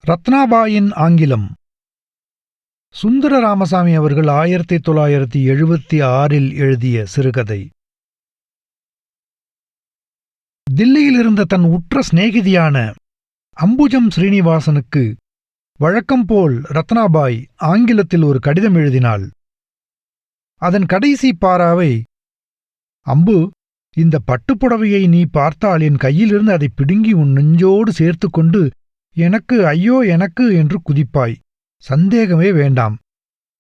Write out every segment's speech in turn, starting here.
ரத்னாபாயின் ஆங்கிலம். சுந்தர ராமசாமி அவர்கள் 1976 எழுதிய சிறுகதை. தில்லியில் இருந்த தன் உற்ற சிநேகிதியான அம்புஜம் ஸ்ரீனிவாசனுக்கு வழக்கம்போல் ரத்னாபாய் ஆங்கிலத்தில் ஒரு கடிதம் எழுதினாள். அதன் கடைசி பாராவை, அம்பு, இந்த பட்டுப்புடவையை நீ பார்த்தால் என் கையிலிருந்து அதை பிடுங்கி உன் நெஞ்சோடு சேர்த்துக்கொண்டு எனக்கு, ஐயோ எனக்கு என்று குதிப்பாய். சந்தேகமே வேண்டாம்.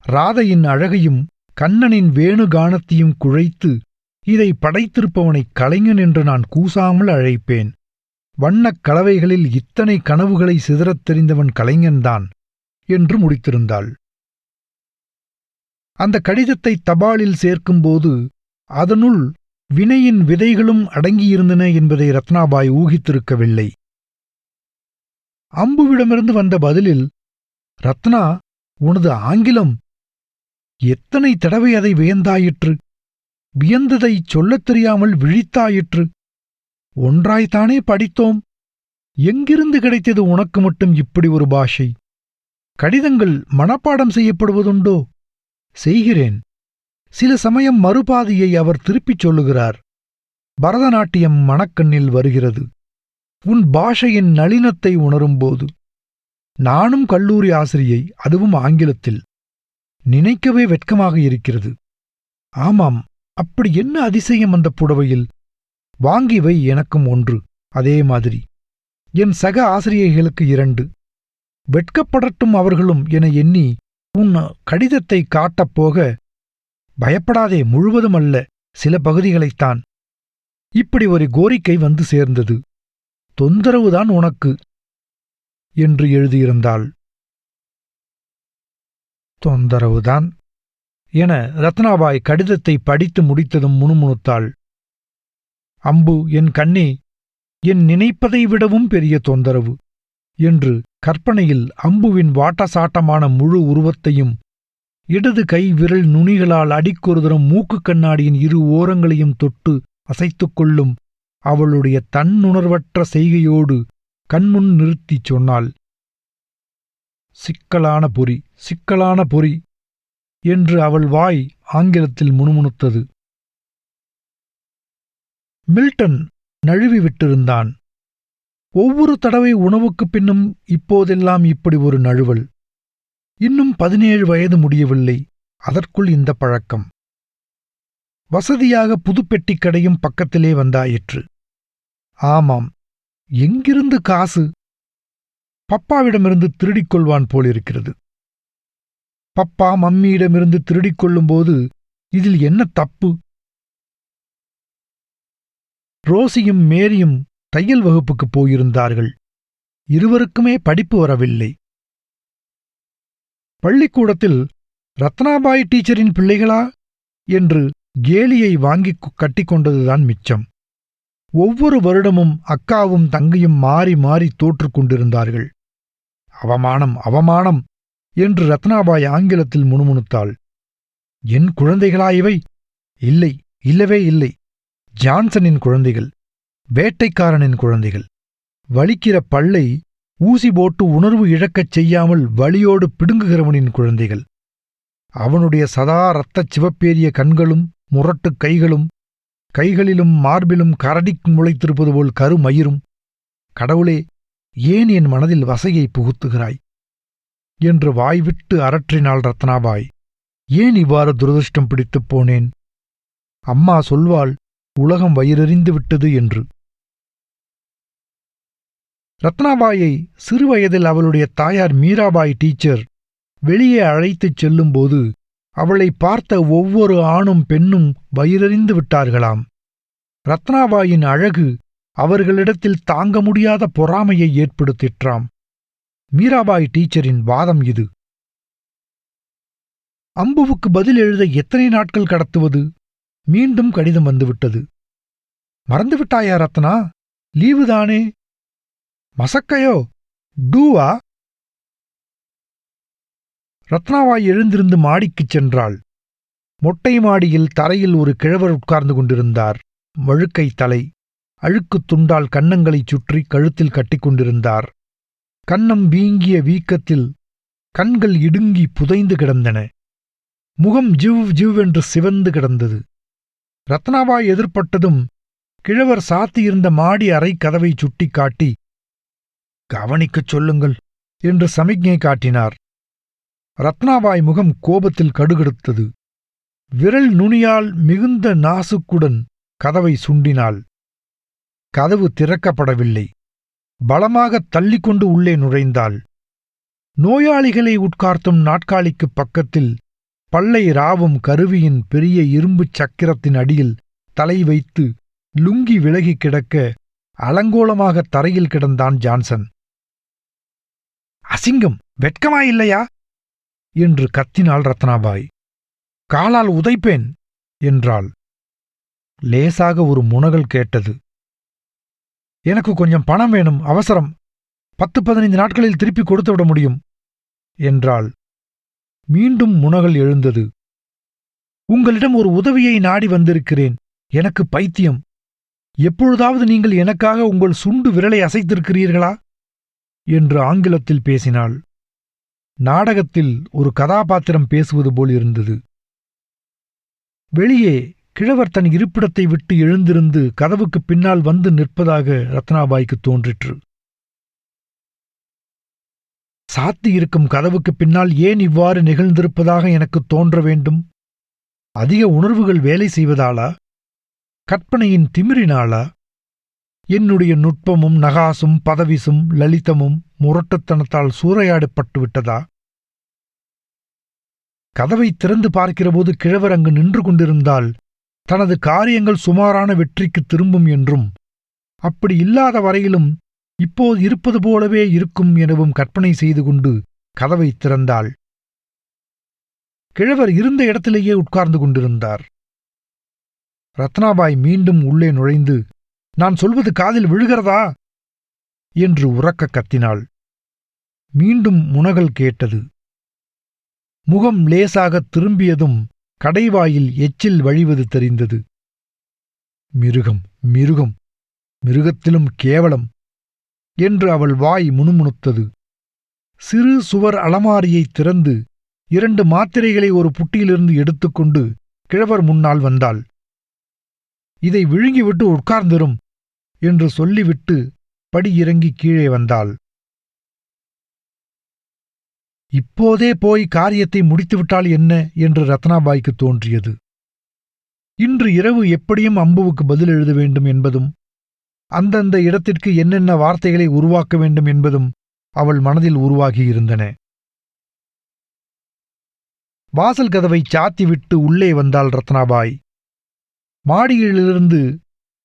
ராதையின் அழகையும் கண்ணனின் வேணுகானத்தையும் குழைத்து இதை படைத்திருப்பவனைக் கலைஞன் என்று நான் கூசாமல் அழைப்பேன். வண்ணக் கலவைகளில் இத்தனை கனவுகளை சிதறத் தெரிந்தவன் கலைஞன்தான் என்று முடித்திருந்தாள். அந்த கடிதத்தை தபாலில் சேர்க்கும்போது அதனுள் வினையின் விதைகளும் அடங்கியிருந்தன என்பதை ரத்னாபாய் ஊகித்திருக்கவில்லை. அம்புவிடமிருந்து வந்த பதிலில், ரத்னா, உனது ஆங்கிலம்! எத்தனை தடவை அதை வியந்தாயிற்று! வியந்ததைச் சொல்லத் தெரியாமல் விழித்தாயிற்று! ஒன்றாய்த்தானே படித்தோம். எங்கிருந்து கிடைத்தது உனக்கு மட்டும் இப்படி ஒரு பாஷை? கடிதங்கள் மனப்பாடம் செய்யப்படுவதுண்டோ? செய்கிறேன். சில சமயம் மறுபாதியை அவர் திருப்பிச் சொல்லுகிறார். பரதநாட்டியம் மனக்கண்ணில் வருகிறது உன் பாஷையின் நளினத்தை உணரும்போது. நானும் கல்லூரி ஆசிரியை, அதுவும் ஆங்கிலத்தில். நினைக்கவே வெட்கமாக இருக்கிறது. ஆமாம், அப்படி என்ன அதிசயம் அந்த புடவையில்? வாங்கி வை, எனக்கும் ஒன்று. அதே மாதிரி என் சக ஆசிரியைகளுக்கு 2. வெட்கப்படட்டும் அவர்களும் என எண்ணி உன் கடிதத்தை காட்டப்போக, பயப்படாதே, முழுவதும் அல்ல, சில பகுதிகளைத்தான். இப்படி ஒரு கோரிக்கை வந்து சேர்ந்தது. தொந்தரவுதான் உனக்கு என்று எழுதியிருந்தாள். தொந்தரவுதான் என ரத்னாபாய் கடிதத்தை படித்து முடித்ததும் முணுமுணுத்தாள். அம்பு, என் கண்ணே, என் நினைப்பதை விடவும் பெரிய தொந்தரவு என்று கற்பனையில் அம்புவின் வாட்டசாட்டமான முழு உருவத்தையும் இடது கை விரல் நுனிகளால் அடிக்கொருதரம் மூக்கு கண்ணாடியின் 2 ஓரங்களையும் தொட்டு அசைத்துக் கொள்ளும் அவளுடைய தன்னுணர்வற்ற செய்கையோடு கண்முன் நிறுத்திச் சொன்னாள். சிக்கலான பொறி, சிக்கலான பொறி என்று அவள் வாய் ஆங்கிலத்தில் முணுமுணுத்தது. மில்டன் நழுவி விட்டிருந்தான். ஒவ்வொரு தடவை உணவுக்குப் பின்னும் இப்போதெல்லாம் இப்படி ஒரு நழுவல். இன்னும் 17 வயது முடியவில்லை, அதற்குள் இந்த பழக்கம். வசதியாக புதுப்பெட்டிக் கடையும் பக்கத்திலே வந்தாயிற்று. ஆமாம், எங்கிருந்து காசு? பப்பாவிடமிருந்து திருடிக் கொள்வான் போலிருக்கிறது. பப்பா மம்மியிடமிருந்து திருடிக் கொள்ளும்போது இதில் என்ன தப்பு? ரோசியும் மேரியும் தையல் வகுப்புக்குப் போயிருந்தார்கள். இருவருக்குமே படிப்பு வரவில்லை. பள்ளிக்கூடத்தில் ரத்னாபாய் டீச்சரின் பிள்ளைகளா என்று கேலியை வாங்கிக் கட்டிக்கொண்டதுதான் மிச்சம். ஒவ்வொரு வருடமும் அக்காவும் தங்கையும் மாறி மாறி தோற்றுக் கொண்டிருந்தார்கள். அவமானம், அவமானம் என்று ரத்னாபாய் ஆங்கிலத்தில் முணுமுணுத்தாள். என் குழந்தைகளா இவை? இல்லை, இல்லவே இல்லை. ஜான்சனின் குழந்தைகள், வேட்டைக்காரனின் குழந்தைகள். வலிக்கிற பல்லை ஊசி போட்டு உணர்வு இழக்கச் செய்யாமல் வலியோடு பிடுங்குகிறவனின் குழந்தைகள். அவனுடைய சதா இரத்தச் சிவப்பேறிய கண்களும் முரட்டுக் கைகளும், கைகளிலும் மார்பிலும் கரடிக்கு முளைத்திருப்பது போல் கருமயிரும். கடவுளே, ஏன் என் மனதில் வசையை புகுத்துகிறாய் என்று வாய்விட்டு அரற்றினாள் ரத்னாபாய். ஏன் இவ்வாறு துரதிருஷ்டம் பிடித்துப் போனேன்? அம்மா சொல்வாள், உலகம் வயிறெறிந்து விட்டது என்று. ரத்னாபாயை சிறுவயதில் அவளுடைய தாயார் மீராபாய் டீச்சர் வெளியே அழைத்துச் செல்லும்போது அவளை பார்த்த ஒவ்வொரு ஆணும் பெண்ணும் வயிறறிந்து விட்டார்களாம். ரத்னாபாயின் அழகு அவர்களிடத்தில் தாங்க முடியாத பொறாமையை ஏற்படுத்திற்றாம். மீராபாய் டீச்சரின் வாதம் இது. அம்புவுக்கு பதில் எழுத எத்தனை நாட்கள் கடத்துவது? மீண்டும் கடிதம் வந்துவிட்டது. மறந்துவிட்டாயா ரத்னா? லீவுதானே? மசக்கையோ? டூவா? ரத்னாபாய் எழுந்திருந்து மாடிக்குச் சென்றாள். மொட்டை மாடியில் தரையில் ஒரு கிழவர் உட்கார்ந்து கொண்டிருந்தார். வழுக்கை தலை, அழுக்குத் துண்டால் கன்னங்களைச் சுற்றி கழுத்தில் கட்டிக்கொண்டிருந்தார். கன்னம் வீங்கிய வீக்கத்தில் கண்கள் இடுங்கி புதைந்து கிடந்தன. முகம் ஜிவ் ஜிவ்வென்று சிவந்து கிடந்தது. ரத்னாபாய் எதிர்பட்டதும் கிழவர் சாத்தியிருந்த மாடி அறை கதவை சுட்டிக்காட்டி, "கவனிக்கச் சொல்லுங்கள்" என்று சமிக்ஞை காட்டினார். ரத்னாபாய் முகம் கோபத்தில் கடுகடுத்தது. விரல் நுனியால் மிகுந்த நாசுக்குடன் கதவை சுண்டினாள். கதவு திறக்கப்படவில்லை. பலமாகத் தள்ளிக்கொண்டு உள்ளே நுழைந்தாள். நோயாளிகளை உட்கார்த்தும் நாட்காலிக்குப் பக்கத்தில் பல்லை ராவும் கருவியின் பெரிய இரும்புச் சக்கரத்தின் அடியில் தலை வைத்து லுங்கி விலகி கிடக்க அலங்கோலமாக தரையில் கிடந்தான் ஜான்சன். "அசிங்கம், வெட்கமாயில்லையா?" என்று கத்தினாள் ரத்னாபாய். "காலால் உதைப்பேன்" என்றாள். லேசாக ஒரு முனகல் கேட்டது. "எனக்கு கொஞ்சம் பணம் வேணும், அவசரம். 10-15 நாட்களில் திருப்பி கொடுத்துவிட முடியும்" என்றாள். மீண்டும் முனகல் எழுந்தது. "உங்களிடம் ஒரு உதவியை நாடி வந்திருக்கிறேன். எனக்கு பைத்தியம். எப்பொழுதாவது நீங்கள் எனக்காக உங்கள் சுண்டு விரலை அசைத்திருக்கிறீர்களா?" என்று ஆங்கிலத்தில் பேசினாள். நாடகத்தில் ஒரு கதாபாத்திரம் பேசுவது போல் இருந்தது. வெளியே கிழவர் தன் இருப்பிடத்தை விட்டு எழுந்திருந்து கதவுக்குப் பின்னால் வந்து நிற்பதாக ரத்னாபாய்க்கு தோன்றிற்று. சாத்தியிருக்கும் கதவுக்குப் பின்னால் ஏன் இவ்வாறு நிகழ்ந்திருப்பதாக எனக்கு தோன்ற வேண்டும்? அதிக உணர்வுகள் வேலை செய்வதாலா? கற்பனையின் திமிரினாளா? என்னுடைய நுட்பமும் நகாசும் பதவிசும் லலிதமும் முரட்டுத்தனத்தால் சூறையாடப்பட்டு விட்டதா? கதவை திறந்து பார்க்கிறபோது கிழவர் அங்கு நின்று கொண்டிருந்தால் தனது காரியங்கள் சுமாரான வெற்றிக்கு திரும்பும் என்றும், அப்படி இல்லாத வரையிலும் இப்போது இருப்பது போலவே இருக்கும் எனவும் கற்பனை செய்து கொண்டு கதவை திறந்தாள். கிழவர் இருந்த இடத்திலேயே உட்கார்ந்து கொண்டிருந்தார். ரத்னாபாய் மீண்டும் உள்ளே நுழைந்து, "நான் சொல்வது காதில் விழுகிறதா?" என்று உரக்க கத்தினாள். மீண்டும் முனகல் கேட்டது. முகம் லேசாகத் திரும்பியதும் கடைவாயில் எச்சில் வழிவது தெரிந்தது. "மிருகம், மிருகம், மிருகத்திலும் கேவலம்" என்று அவள் வாய் முணுமுணுத்தது. சிறு சுவர் அலமாரியைத் திறந்து 2 மாத்திரைகளை ஒரு புட்டியிலிருந்து எடுத்துக்கொண்டு கிழவர் முன்னால் வந்தாள். "இதை விழுங்கிவிட்டு உட்கார்ந்திரும்" என்று சொல்லிவிட்டு படியிறங்கி கீழே வந்தாள். இப்போதே போய் காரியத்தை முடித்துவிட்டால் என்ன என்று ரத்னாபாய்க்கு தோன்றியது. இன்று இரவு எப்படியும் அம்புவுக்கு பதில் எழுத வேண்டும் என்பதும், அந்தந்த இடத்திற்கு என்னென்ன வார்த்தைகளை உருவாக்க வேண்டும் என்பதும் அவள் மனதில் உருவாகியிருந்தன. வாசல் கதவை சாத்திவிட்டு உள்ளே வந்தாள் ரத்னாபாய். மாடியிலிருந்து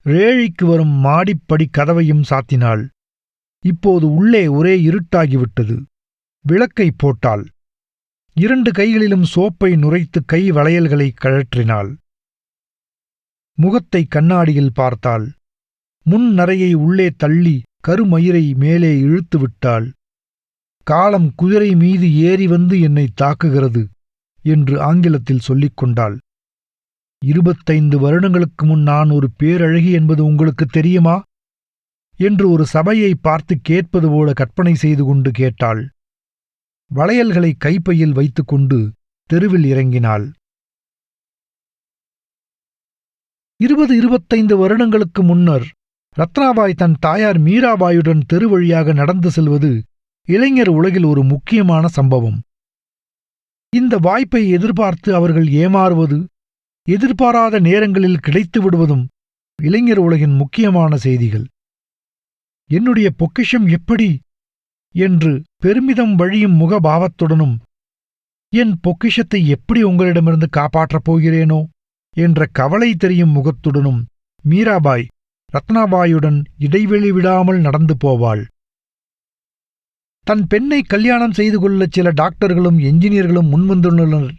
ரேழிக்கு வரும் மாடிப்படி கதவையும் சாத்தினாள். இப்போது உள்ளே ஒரே இருட்டாகிவிட்டது. விளக்கை போட்டாள். 2 கைகளிலும் சோப்பை நுரைத்து கை வளையல்களை கழற்றினாள். முகத்தை கண்ணாடியில் பார்த்தாள். முன் நரையை உள்ளே தள்ளி கருமயிரை மேலே இழுத்து விட்டாள். "காலம் குதிரை மீது ஏறி வந்து என்னை தாக்குகிறது" என்று ஆங்கிலத்தில் சொல்லிக் கொண்டாள். 25 வருடங்களுக்கு முன் நான் ஒரு பேரழகி என்பது உங்களுக்கு தெரியுமா என்று ஒரு சபையை பார்த்து கேட்பது போல கற்பனை செய்து கொண்டு கேட்டாள். வளையல்களை கைப்பையில் வைத்துக்கொண்டு தெருவில் இறங்கினாள். 20-25 வருடங்களுக்கு முன்னர் ரத்னாபாய் தன் தாயார் மீராபாயுடன் தெரு வழியாக நடந்து செல்வது இளைஞர் உலகில் ஒரு முக்கியமான சம்பவம். இந்த வாய்ப்பை எதிர்பார்த்து அவர்கள் ஏமாறுவது, எதிர்பாராத நேரங்களில் கிடைத்து விடுவதும் இளைஞர் உலகின் முக்கியமான செய்திகள். "என்னுடைய பொக்கிஷம் எப்படி?" என்று பெருமிதம் வழியும் முகபாவத்துடனும், "என் பொக்கிஷத்தை எப்படி உங்களிடமிருந்து காப்பாற்றப் போகிறேனோ?" என்ற கவலை தெரியும் முகத்துடனும் மீராபாய் ரத்னாபாயுடன் இடைவெளி விடாமல் நடந்து போவாள். தன் பெண்ணை கல்யாணம் செய்து கொள்ள சில டாக்டர்களும் என்ஜினியர்களும் முன்வந்துள்ளனர்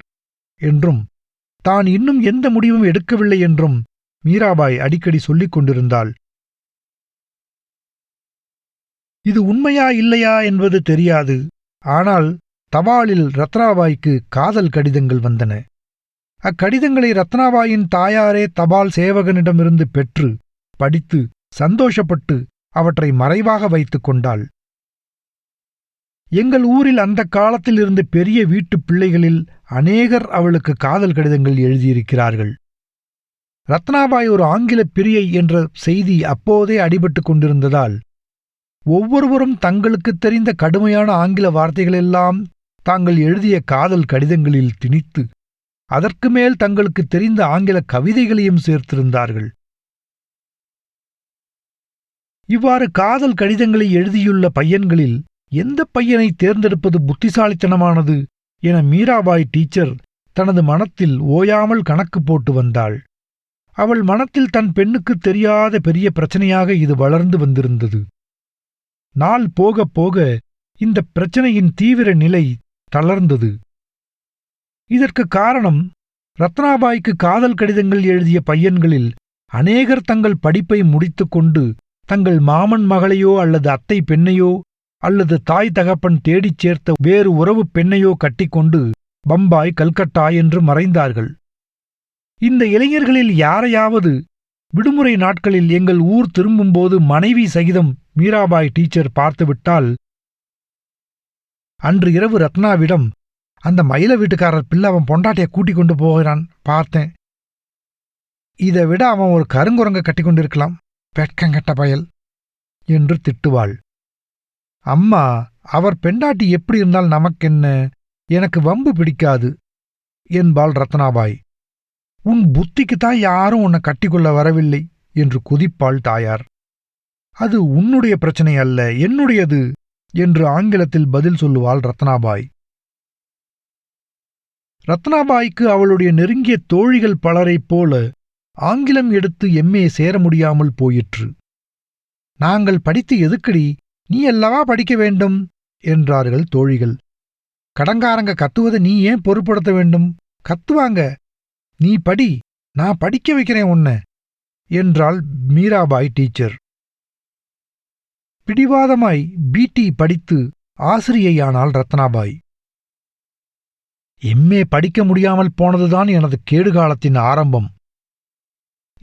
என்றும், தான் இன்னும் எந்த முடிவும் எடுக்கவில்லை என்றும் மீராபாய் அடிக்கடி சொல்லிக் கொண்டிருந்தாள். இது உண்மையா இல்லையா என்பது தெரியாது. ஆனால் தபாலில் ரத்னாபாய்க்கு காதல் கடிதங்கள் வந்தன. அக்கடிதங்களை ரத்னாபாயின் தாயாரே தபால் சேவகனிடமிருந்து பெற்று படித்து சந்தோஷப்பட்டு அவற்றை மறைவாக வைத்துக் கொண்டாள். எங்கள் ஊரில் அந்த காலத்தில் இருந்த பெரிய வீட்டுப் பிள்ளைகளில் அநேகர் அவளுக்கு காதல் கடிதங்கள் எழுதியிருக்கிறார்கள். ரத்னாபாய் ஒரு ஆங்கிலப் பிரியை என்ற செய்தி அப்போதே அடிபட்டுக் கொண்டிருந்ததால் ஒவ்வொருவரும் தங்களுக்குத் தெரிந்த கடுமையான ஆங்கில வார்த்தைகளெல்லாம் தாங்கள் எழுதிய காதல் கடிதங்களில் திணித்து அதற்கு மேல் தங்களுக்குத் தெரிந்த ஆங்கில கவிதைகளையும் சேர்த்திருந்தார்கள். இவ்வாறு காதல் கடிதங்களை எழுதியுள்ள பையன்களில் எந்த பையனை தேர்ந்தெடுப்பது புத்திசாலித்தனமானது என மீராபாய் டீச்சர் தனது மனத்தில் ஓயாமல் கணக்கு போட்டு வந்தாள். அவள் மனத்தில் தன் பெண்ணுக்குத் தெரியாத பெரிய பிரச்சனையாக இது வளர்ந்து வந்திருந்தது. நாள் போக போக இந்த பிரச்சனையின் தீவிர நிலை தளர்ந்தது. இதற்கு காரணம் ரத்னாபாய்க்கு காதல் கடிதங்கள் எழுதிய பையன்களில் அநேகர் தங்கள் படிப்பை முடித்துக்கொண்டு தங்கள் மாமன் மகளையோ அல்லது அத்தை பெண்ணையோ அல்லது தாய் தகப்பன் தேடிச் சேர்த்த வேறு உறவுப் பெண்ணையோ கட்டிக்கொண்டு பம்பாய், கல்கட்டா என்று மறைந்தார்கள். இந்த இளைஞர்களில் யாரையாவது விடுமுறை நாட்களில் எங்கள் ஊர் திரும்பும்போது மனைவி சகிதம் மீராபாய் டீச்சர் பார்த்துவிட்டால், அன்று இரவு ரத்னாவிடம், அந்த மயில வீட்டுக்காரர் பிள்ளை அவன் பொண்டாட்டிய கூட்டிக் கொண்டு போகிறான் பார்த்தேன். இதை விட அவன் ஒரு கருங்குரங்க கட்டி கொண்டிருக்கலாம், வெட்கங்கெட்ட பயல் என்று திட்டுவாள். அம்மா, அவர் பெண்டாட்டி எப்படி இருந்தால் நமக்கென்ன, எனக்கு வம்பு பிடிக்காது என்பாள் ரத்னாபாய். உன் புத்திக்குத்தான் யாரும் உன்னை கட்டிக்கொள்ள வரவில்லை என்று கொதிப்பாள் தாயார். அது உன்னுடைய பிரச்சனை அல்ல, என்னுடையது என்று ஆங்கிலத்தில் பதில் சொல்லுவாள் ரத்னாபாய். ரத்னாபாய்க்கு அவளுடைய நெருங்கிய தோழிகள் பலரைப் போல ஆங்கிலம் எடுத்து எம்ஏ சேர முடியாமல் போயிற்று. நாங்கள் படித்து எதுக்கடி, நீ அல்லவா படிக்க வேண்டும் என்றார்கள் தோழிகள். கடங்காரங்க கத்துவதை நீ ஏன் பொருட்படுத்த வேண்டும், கத்துவாங்க, நீ படி, நான் படிக்க வைக்கிறேன் உன்னை என்றாள் மீராபாய் டீச்சர். பிடிவாதமாய் பிடி படித்து ஆசிரியையானாள் ரத்னாபாய். எம்ஏ படிக்க முடியாமல் போனதுதான் எனது கேடுகாலத்தின் ஆரம்பம்.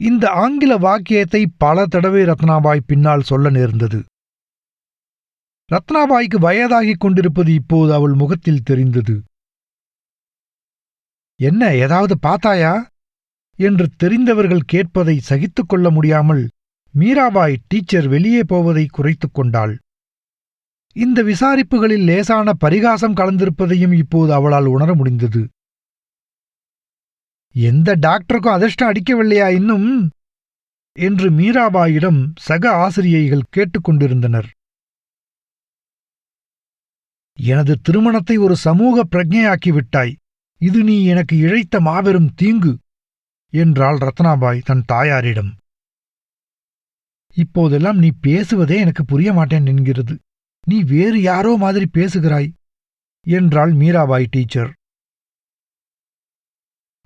இந்த ஆங்கில வாக்கியத்தை பல தடவை ரத்னாபாய் பின்னால் சொல்ல நேர்ந்தது. ரத்னாபாய்க்கு வயதாகிக் கொண்டிருப்பது இப்போது அவள் முகத்தில் தெரிந்தது. என்ன, ஏதாவது பார்த்தாயா என்று தெரிந்தவர்கள் கேட்பதை சகித்துக் கொள்ள முடியாமல் மீராபாய் டீச்சர் வெளியே போவதை குறைத்துக் கொண்டாள். இந்த விசாரிப்புகளில் லேசான பரிகாசம் கலந்திருப்பதையும் இப்போது அவளால் உணர முடிந்தது. எந்த டாக்டருக்கும் அதிர்ஷ்டம் அடிக்கவில்லையா இன்னும் என்று மீராபாயிடம் சக ஆசிரியைகள் கேட்டுக்கொண்டிருந்தனர். எனது திருமணத்தை ஒரு சமூக பிரஜையாக்கிவிட்டாய், இது நீ எனக்கு இழைத்த மாபெரும் தீங்கு என்றாள் ரத்னாபாய் தன் தாயாரிடம். இப்போதெல்லாம் நீ பேசுவதே எனக்கு புரிய மாட்டேன் என்கிறது, நீ வேறு யாரோ மாதிரி பேசுகிறாய் என்றாள் மீராபாய் டீச்சர்.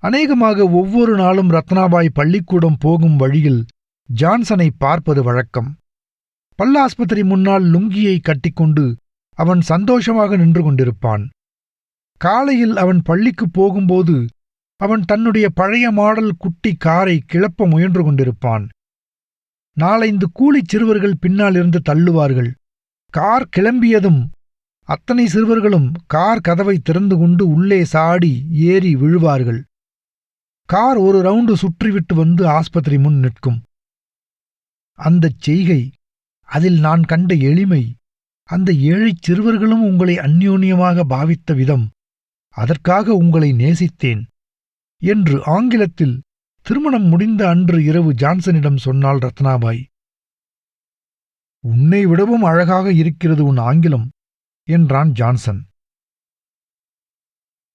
அநேகமாக ஒவ்வொரு நாளும் ரத்னாபாய் பள்ளிக்கூடம் போகும் வழியில் ஜான்சனை பார்ப்பது வழக்கம். பல்லாஸ்பத்திரி முன்னால் லுங்கியை கட்டிக்கொண்டு அவன் சந்தோஷமாக நின்று கொண்டிருப்பான். காலையில் அவன் பள்ளிக்குப் போகும்போது அவன் தன்னுடைய பழைய மாடல் குட்டி காரை கிளப்ப முயன்று கொண்டிருப்பான். 4-5 கூலிச் சிறுவர்கள் பின்னால் இருந்து தள்ளுவார்கள். கார் கிளம்பியதும் அத்தனை சிறுவர்களும் கார் கதவை திறந்து கொண்டு உள்ளே சாடி ஏறி விழுவார்கள். கார் ஒரு ரவுண்டு சுற்றிவிட்டு வந்து ஆஸ்பத்திரி முன் நிற்கும். அந்தச் செய்கை, அதில் நான் கண்ட எளிமை, அந்த ஏழைச் சிறுவர்களும் உங்களை அந்யோன்யமாக பாவித்த விதம், அதற்காக உங்களை நேசித்தேன் என்று ஆங்கிலத்தில் திருமணம் முடிந்த அன்று இரவு ஜான்சனிடம் சொன்னாள் ரத்னாபாய். உன்னை விடவும் அழகாக இருக்கிறது உன் ஆங்கிலம் என்றான் ஜான்சன்.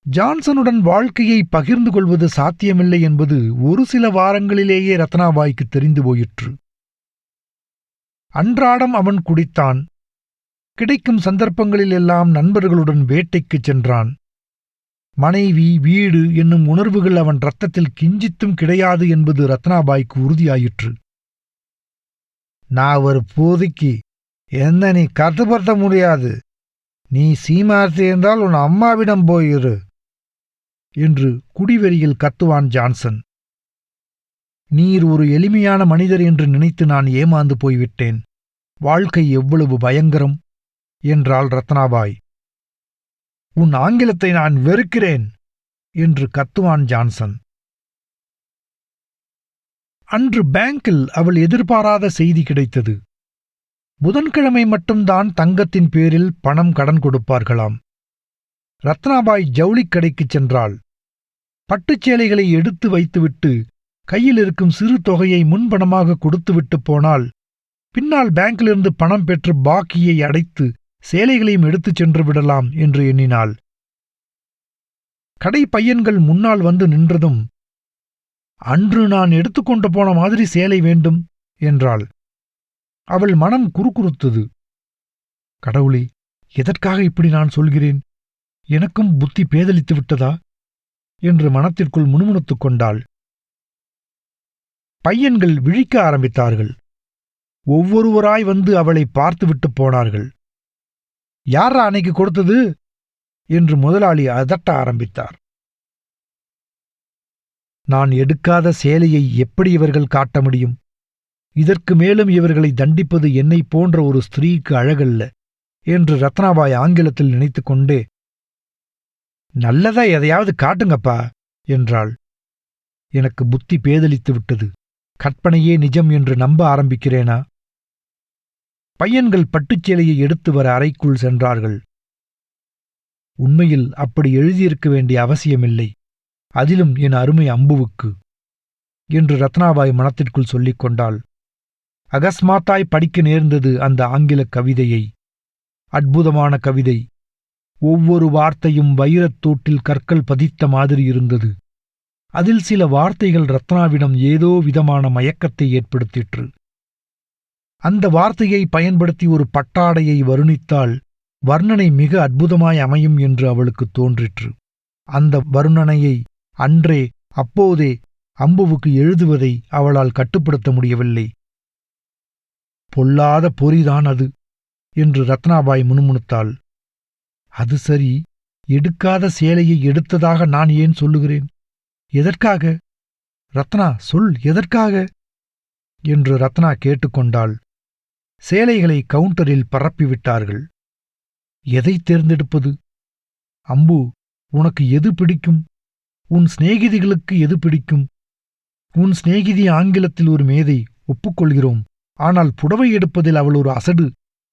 ஜான்சனுடன் வாழ்க்கையை பகிர்ந்து கொள்வது சாத்தியமில்லை என்பது ஒரு சில வாரங்களிலேயே ரத்னாபாய்க்கு தெரிந்து போயிற்று. அன்றாடம் அவன் குடித்தான். கிடைக்கும் சந்தர்ப்பங்களிலெல்லாம் நண்பர்களுடன் வேட்டைக்குச் சென்றான். மனைவி, வீடு என்னும் உணர்வுகள் அவன் இரத்தத்தில் கிஞ்சித்தும் கிடையாது என்பது ரத்னாபாய்க்கு உறுதியாயிற்று. நான் ஒரு பூதிக்கு என்ன நீ கட்டுப்படுத்த முடியாது, நீ சீமார்த்தி இருந்தால் உன் அம்மாவிடம் போயிரு என்று குடிவெறியில் கத்துவான் ஜான்சன். நீர் ஒரு எளிமையான மனிதர் என்று நினைத்து நான் ஏமாந்து போய்விட்டேன். வாழ்க்கை எவ்வளவு பயங்கரம் என்றாள் ரத்னாபாய் உன் ஆங்கிலத்தை நான் வெறுக்கிறேன் என்று கத்துவான் ஜான்சன். அன்று பேங்கில் அவள் எதிர்பாராத செய்தி கிடைத்தது. புதன்கிழமை மட்டும்தான் தங்கத்தின் பேரில் பணம் கடன் கொடுப்பார்களாம். ரத்னாபாய் ஜவுளிக் கடைக்குச் சென்றாள். பட்டுச்சேலைகளை எடுத்து வைத்துவிட்டு கையில் இருக்கும் சிறு தொகையை முன்பணமாக கொடுத்துவிட்டு போனால் பின்னால் பேங்கிலிருந்து பணம் பெற்று பாக்கியை அடைத்து சேலைகளையும் எடுத்துச் சென்று விடலாம் என்று எண்ணினாள். கடை பையன்கள் முன்னால் வந்து நின்றதும், அன்று நான் எடுத்துக்கொண்டு போன மாதிரி சேலை வேண்டும் என்றாள். அவள் மனம் குறுகுறுத்தது. கடவுளே, எதற்காக இப்படி நான் சொல்கிறேன்? எனக்கும் புத்தி பேதலித்து விட்டதா என்று மனத்திற்குள் முணுமுணுத்துக் கொண்டாள். பையன்கள் விழிக்க ஆரம்பித்தார்கள். ஒவ்வொருவராய் வந்து அவளை பார்த்துவிட்டு போனார்கள். யாரா அன்னைக்கு கொடுத்தது என்று முதலாளி அதட்ட ஆரம்பித்தார். நான் எடுக்காத சேலையை எப்படி இவர்கள் காட்ட முடியும்? இதற்கு மேலும் இவர்களை தண்டிப்பது என்னை போன்ற ஒரு ஸ்திரீக்கு அழகல்ல என்று ரத்னாபாய் ஆங்கிலத்தில் நினைத்துக் கொண்டே, நல்லதா எதையாவது காட்டுங்கப்பா என்றாள். எனக்கு புத்தி பேதலித்து விட்டது. கற்பனையே நிஜம் என்று நம்ப ஆரம்பிக்கிறேனா? பையன்கள் பட்டுச்சேலையை எடுத்து வர அறைக்குள் சென்றார்கள். உண்மையில் அப்படி எழுதியிருக்க வேண்டிய அவசியமில்லை, அதிலும் என் அருமை அம்புவுக்கு என்று ரத்னாபாய் மனத்திற்குள் சொல்லிக் கொண்டாள். அகஸ்மாத்தாய் படிக்க நேர்ந்தது அந்த ஆங்கிலக் கவிதையை. அற்புதமான கவிதை. ஒவ்வொரு வார்த்தையும் வைரத்தோட்டில் கற்கள் பதித்த மாதிரி இருந்தது. அதில் சில வார்த்தைகள் ரத்னாவிடம் ஏதோ விதமான மயக்கத்தை ஏற்படுத்திற்று. அந்த வார்த்தையை பயன்படுத்தி ஒரு பட்டாடையை வருணித்தால் வர்ணனை மிக அற்புதமாய் அமையும் என்று அவளுக்கு தோன்றிற்று. அந்த வர்ணனையை அன்றே அப்போதே அம்புவுக்கு எழுதுவதை அவளால் கட்டுப்படுத்த முடியவில்லை. பொல்லாத பொறிதான் அது என்று ரத்னாபாய் முணுமுணுத்தாள். அது சரி, எடுக்காத சேலையை எடுத்ததாக நான் ஏன் சொல்லுகிறேன்? எதற்காக? ரத்னா, சொல், எதற்காக என்று ரத்னா கேட்டுக்கொண்டாள். சேலைகளை கவுண்டரில் பரப்பிவிட்டார்கள். எதை தேர்ந்தெடுப்பது? அம்பு, உனக்கு எது பிடிக்கும்? உன் சிநேகிதிகளுக்கு எது பிடிக்கும்? உன் சிநேகிதி ஆங்கிலத்தில் ஒரு மேதை, ஒப்புக்கொள்கிறோம். ஆனால் புடவை எடுப்பதில் அவள் ஒரு அசடு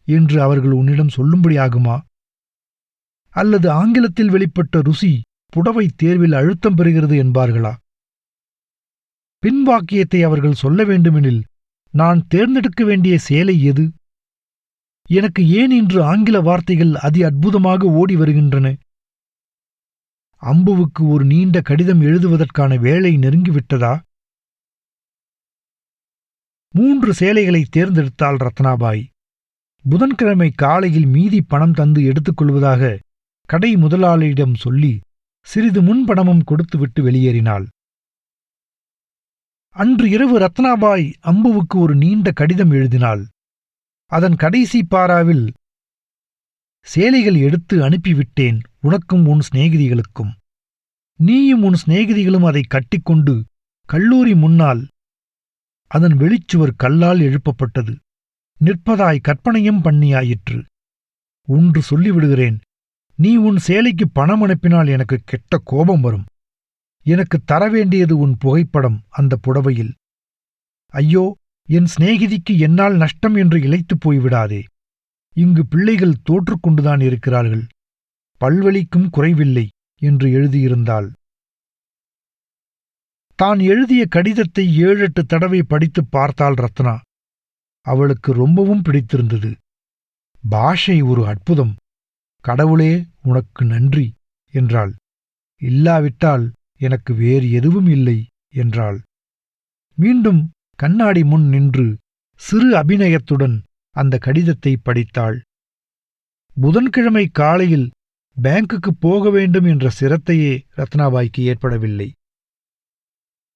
என்று அவர்கள் உன்னிடம் சொல்லும்படியாகுமா? அல்லது ஆங்கிலத்தில் வெளிப்பட்ட ருசி புடவை தேர்வில் அழுத்தம் பெறுகிறது என்பார்களா? பின்வாக்கியத்தை அவர்கள் சொல்ல வேண்டுமெனில் நான் தேர்ந்தெடுக்க வேண்டிய சேலை எது? எனக்கு ஏன் இன்று ஆங்கில வார்த்தைகள் அதி அற்புதமாக ஓடி வருகின்றன? அம்புவுக்கு ஒரு நீண்ட கடிதம் எழுதுவதற்கான வேளை நெருங்கிவிட்டதா? 3 சேலைகளை தேர்ந்தெடுத்தாள் ரத்னாபாய். புதன்கிழமை காலையில் மீதி பணம் தந்து எடுத்துக்கொள்வதாக கடை முதலாளியிடம் சொல்லி சிறிது முன்பணமும் கொடுத்துவிட்டு வெளியேறினாள். அன்று இரவு ரத்னாபாய் அம்புவுக்கு ஒரு நீண்ட கடிதம் எழுதினாள். அதன் கடைசி பாராவில், சேலைகள் எடுத்து அனுப்பிவிட்டேன் உனக்கும் உன் சிநேகிதிகளுக்கும். நீயும் உன் சிநேகிதிகளும் அதை கட்டிக்கொண்டு கல்லூரி முன்னால் அதன் வெளிச்சுவர் கல்லால் எழுப்பப்பட்டது நிற்பதாய் கற்பனையும் பண்ணியாயிற்று. ஒன்று சொல்லிவிடுகிறேன், நீ உன் சேலைக்கு பணம் அனுப்பினால் எனக்கு கெட்ட கோபம் வரும். எனக்கு தரவேண்டியது உன் புகைப்படம் அந்த புடவையில். ஐயோ, என் சிநேகிதிக்கு என்னால் நஷ்டம் என்று இளைத்துப் போய்விடாதே. இங்கு பிள்ளைகள் தோற்றுக்கொண்டுதான் இருக்கிறார்கள். பல்வலிக்கும் குறைவில்லை என்று எழுதியிருந்தாள். தான் எழுதிய கடிதத்தை 7-8 தடவை படித்துப் பார்த்தாள் ரத்னா. அவளுக்கு ரொம்பவும் பிடித்திருந்தது. பாஷை ஒரு அற்புதம். கடவுளே, உனக்கு நன்றி என்றாள். இல்லாவிட்டால் எனக்கு வேறு எதுவும் இல்லை என்றாள். மீண்டும் கண்ணாடி முன் நின்று சிறு அபிநயத்துடன் அந்த கடிதத்தை படித்தாள். புதன்கிழமை காலையில் பேங்குக்கு போக வேண்டும் என்ற சிரத்தையே ரத்னாபாய்க்கு ஏற்படவில்லை.